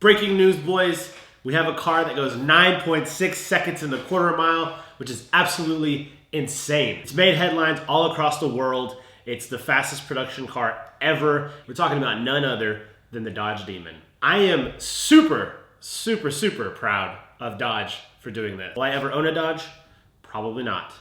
Breaking news, boys. We have a car that goes 9.6 seconds in the quarter mile, which is absolutely insane. It's made headlines all across the world. It's the fastest production car ever. We're talking about none other than the Dodge Demon. I am super proud of Dodge for doing this. Will I ever own a Dodge? Probably not.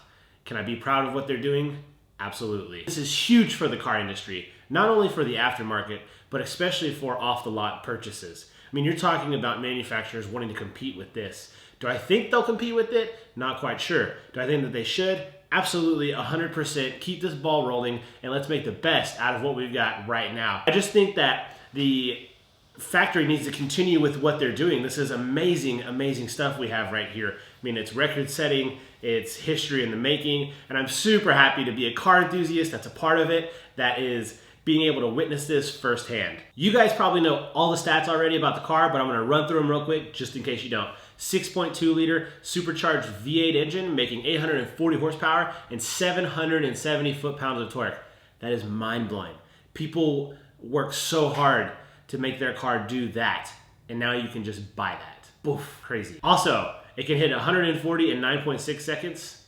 Can I be proud of what they're doing? Absolutely. This is huge for the car industry, not only for the aftermarket, but especially for off-the-lot purchases. I mean, you're talking about manufacturers wanting to compete with this. Do I think they'll compete with it? Not quite sure. Do I think that they should? Absolutely, 100%. Keep this ball rolling, and let's make the best out of what we've got right now. I just think that the factory needs to continue with what they're doing. This is amazing stuff we have right here. I mean, it's record-setting, it's history in the making, and I'm super happy to be a car enthusiast that's a part of it, that is being able to witness this firsthand. You guys probably know all the stats already about the car, but I'm gonna run through them real quick just in case you don't. 6.2 liter supercharged V8 engine making 840 horsepower and 770 foot-pounds of torque. That is mind-blowing. People work so hard to make their car do that, and now you can just buy that. Boof, crazy. Also, it can hit 140 in 9.6 seconds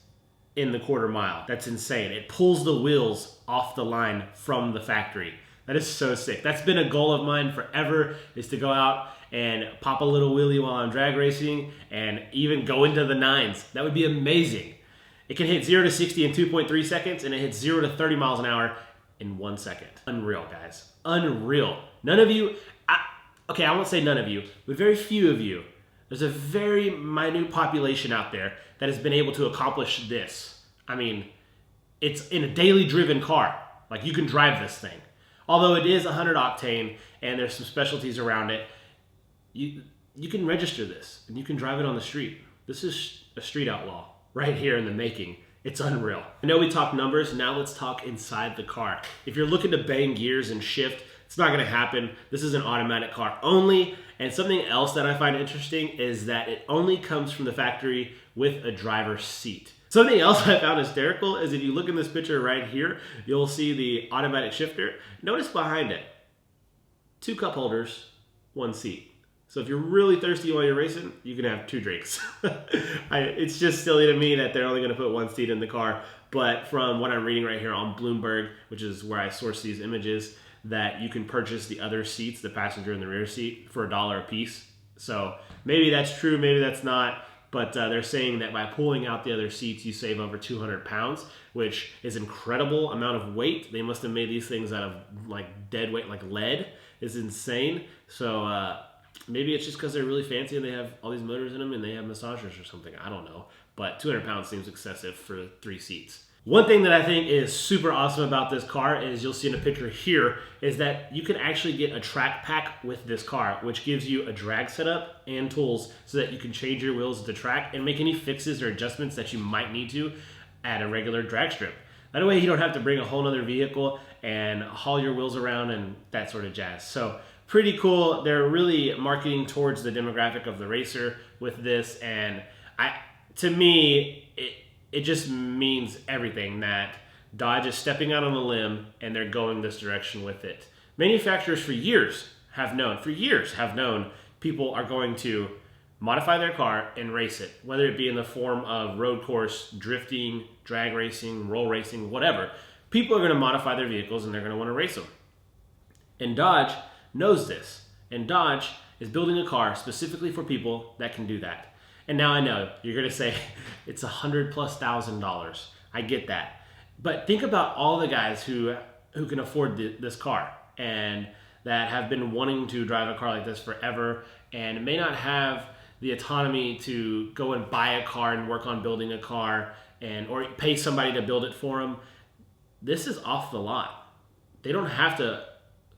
in the quarter mile. That's insane. It pulls the wheels off the line from the factory. That is so sick. That's been a goal of mine forever, is to go out and pop a little wheelie while I'm drag racing and even go into the nines. That would be amazing. It can hit 0 to 60 in 2.3 seconds, and it hits 0 to 30 miles an hour in 1 second. Unreal, guys. Unreal. None of you, okay, I won't say none of you, but very few of you. There's a very minute population out there that has been able to accomplish this. I mean, it's in a daily driven car. Like, you can drive this thing. Although it is 100 octane and there's some specialties around it, you can register this and you can drive it on the street. This is a street outlaw right here in the making. It's unreal. I know we talked numbers, now let's talk inside the car. If you're looking to bang gears and shift, it's not gonna happen. This is an automatic car only. And something else that I find interesting is that it only comes from the factory with a driver's seat. Something else I found hysterical is if you look in this picture right here, you'll see the automatic shifter. Notice behind it, 2 cup holders, 1 seat. So if you're really thirsty while you're racing, you can have 2 drinks. It's just silly to me that they're only gonna put 1 seat in the car. But from what I'm reading right here on Bloomberg, which is where I source these images, that you can purchase the other seats, the passenger and the rear seat, for $1 a piece. So maybe that's true, maybe that's not. But they're saying that by pulling out the other seats, you save over 200 pounds, which is incredible amount of weight. They must have made these things out of like dead weight, like lead. Is insane. So maybe it's just because they're really fancy and they have all these motors in them and they have massagers or something. I don't know. But 200 pounds seems excessive for 3 seats. One thing that I think is super awesome about this car is, you'll see in a picture here, is that you can actually get a track pack with this car, which gives you a drag setup and tools so that you can change your wheels at the track and make any fixes or adjustments that you might need to at a regular drag strip. That way you don't have to bring a whole nother vehicle and haul your wheels around and that sort of jazz. So pretty cool. They're really marketing towards the demographic of the racer with this, and to me, it just means everything that Dodge is stepping out on a limb and they're going this direction with it. Manufacturers for years have known people are going to modify their car and race it, whether it be in the form of road course, drifting, drag racing, roll racing, whatever. People are going to modify their vehicles and they're going to want to race them. And Dodge knows this. And Dodge is building a car specifically for people that can do that. And now I know you're gonna say it's $100,000+. I get that. But think about all the guys who can afford this car and that have been wanting to drive a car like this forever and may not have the autonomy to go and buy a car and work on building a car or pay somebody to build it for them. This is off the lot. They don't have to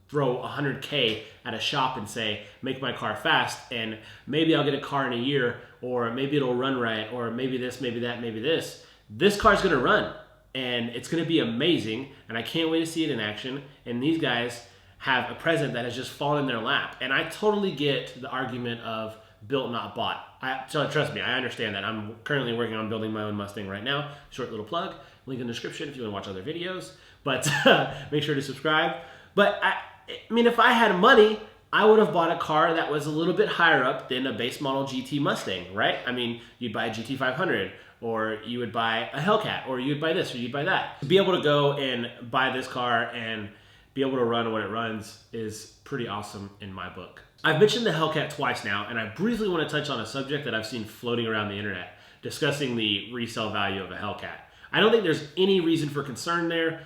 throw $100K at a shop and say, make my car fast, and maybe I'll get a car in a year, or maybe it'll run right, or maybe this, maybe that, maybe this. This car's gonna run, and it's gonna be amazing, and I can't wait to see it in action. And these guys have a present that has just fallen in their lap. And I totally get the argument of built, not bought. So trust me, I understand that. I'm currently working on building my own Mustang right now. Short little plug, link in the description if you wanna watch other videos, but make sure to subscribe. But I mean, if I had money, I would have bought a car that was a little bit higher up than a base model GT Mustang, right? I mean, you'd buy a GT 500, or you would buy a Hellcat, or you'd buy this, or you'd buy that. To be able to go and buy this car and be able to run what it runs is pretty awesome in my book. I've mentioned the Hellcat twice now, and I briefly want to touch on a subject that I've seen floating around the internet, discussing the resale value of a Hellcat. I don't think there's any reason for concern there.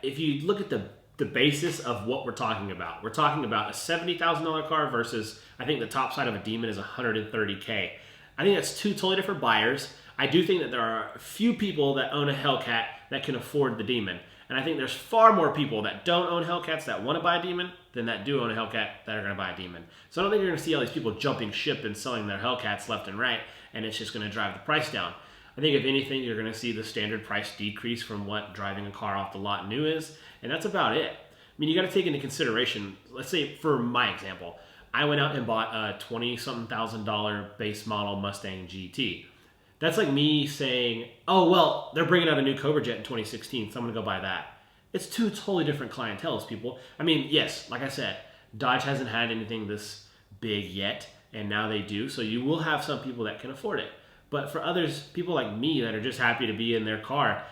If you look at the basis of what we're talking about a $70,000 car versus, I think the top side of a Demon is $130K. I think that's two totally different buyers. I do think that there are a few people that own a Hellcat that can afford the Demon. And I think there's far more people that don't own Hellcats that want to buy a Demon than that do own a Hellcat that are going to buy a Demon. So I don't think you're going to see all these people jumping ship and selling their Hellcats left and right, and it's just going to drive the price down. I think if anything, you're going to see the standard price decrease from what driving a car off the lot new is, and that's about it. I mean, you got to take into consideration, let's say for my example, I went out and bought a $20-something thousand base model Mustang GT. That's like me saying, oh, well, they're bringing out a new Cobra Jet in 2016, so I'm going to go buy that. It's two totally different clienteles, people. I mean, yes, like I said, Dodge hasn't had anything this big yet, and now they do, so you will have some people that can afford it. But for others, people like me that are just happy to be in their car,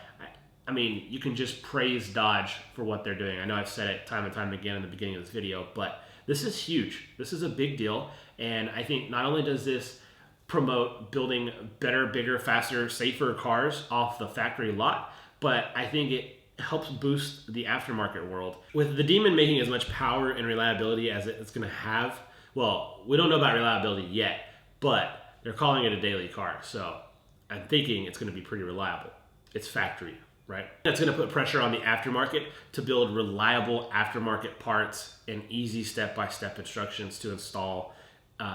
I mean, you can just praise Dodge for what they're doing. I know I've said it time and time again in the beginning of this video, but this is huge. This is a big deal, and I think not only does this promote building better, bigger, faster, safer cars off the factory lot, but I think it helps boost the aftermarket world. With the Demon making as much power and reliability as it's going to have, well, we don't know about reliability yet, but they're calling it a daily car, so I'm thinking it's going to be pretty reliable. It's factory, right? That's going to put pressure on the aftermarket to build reliable aftermarket parts and easy step-by-step instructions to install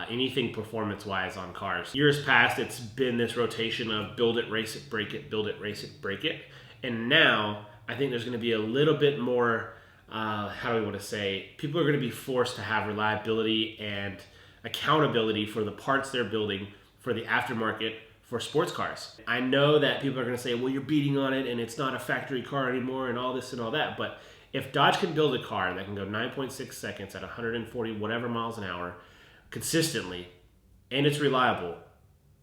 anything performance-wise on cars. Years past, it's been this rotation of build it, race it, break it, build it, race it, break it. And now, I think there's going to be a little bit more, how do we want to say, people are going to be forced to have reliability and accountability for the parts they're building for the aftermarket for sports cars. I know that people are going to say, well, you're beating on it and it's not a factory car anymore and all this and all that, but if Dodge can build a car that can go 9.6 seconds at 140 whatever miles an hour consistently, and it's reliable,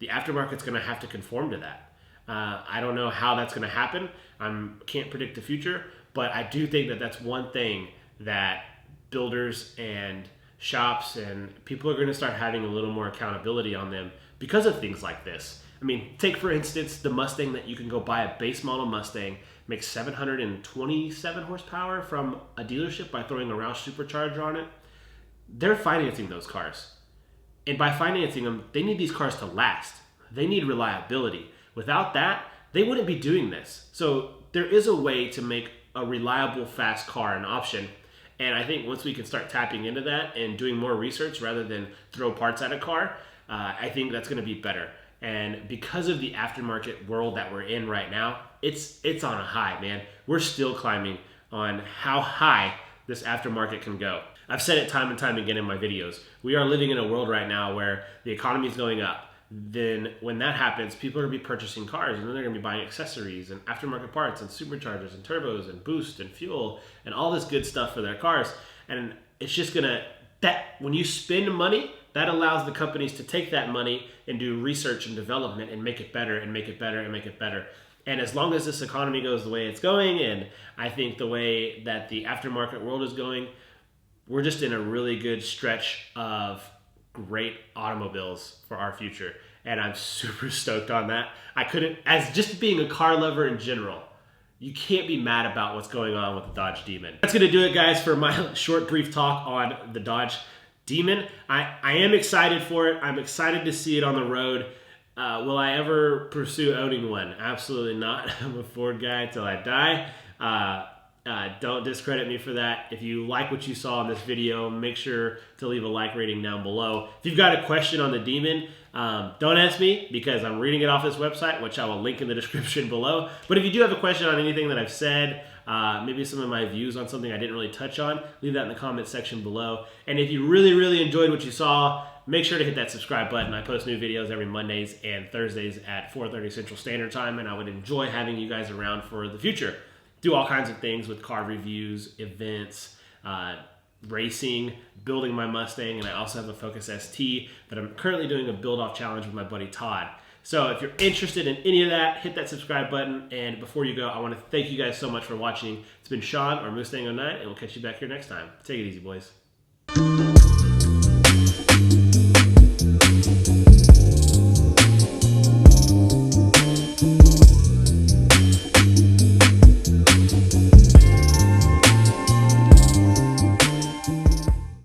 the aftermarket's going to have to conform to that. I don't know how that's going to happen. I can't predict the future, but I do think that that's one thing that builders and shops and people are going to start having a little more accountability on them because of things like this. I mean, take for instance the Mustang that you can go buy a base model Mustang, makes 727 horsepower from a dealership by throwing a Roush supercharger on it. They're financing those cars. And by financing them, they need these cars to last. They need reliability. Without that, they wouldn't be doing this. So there is a way to make a reliable, fast car an option. And I think once we can start tapping into that and doing more research rather than throw parts at a car, I think that's going to be better. And because of the aftermarket world that we're in right now, it's on a high, man. We're still climbing on how high this aftermarket can go. I've said it time and time again in my videos. We are living in a world right now where the economy is going up. Then when that happens, people are going to be purchasing cars, and then they're going to be buying accessories and aftermarket parts and superchargers and turbos and boost and fuel and all this good stuff for their cars. And it's just going to, that when you spend money, that allows the companies to take that money and do research and development and make it better and make it better and make it better. And as long as this economy goes the way it's going, and I think the way that the aftermarket world is going, we're just in a really good stretch of great automobiles for our future. And I'm super stoked on that. I couldn't, as just being a car lover in general, you can't be mad about what's going on with the Dodge Demon. That's gonna do it, guys, for my short, brief talk on the Dodge Demon. I am excited for it. I'm excited to see it on the road. Will I ever pursue owning one? Absolutely not. I'm a Ford guy till I die. Don't discredit me for that. If you like what you saw in this video, make sure to leave a like rating down below. If you've got a question on the Demon, don't ask me because I'm reading it off this website, which I will link in the description below. But if you do have a question on anything that I've said, maybe some of my views on something I didn't really touch on, leave that in the comment section below. And if you really, really enjoyed what you saw, make sure to hit that subscribe button. I post new videos every Mondays and Thursdays at 4:30 Central Standard Time, and I would enjoy having you guys around for the future. Do all kinds of things with car reviews, events, racing, building my Mustang, and I also have a Focus ST, but I'm currently doing a build-off challenge with my buddy Todd. So if you're interested in any of that, hit that subscribe button. And before you go, I want to thank you guys so much for watching. It's been Sean, or Mustang09, and we'll catch you back here next time. Take it easy, boys.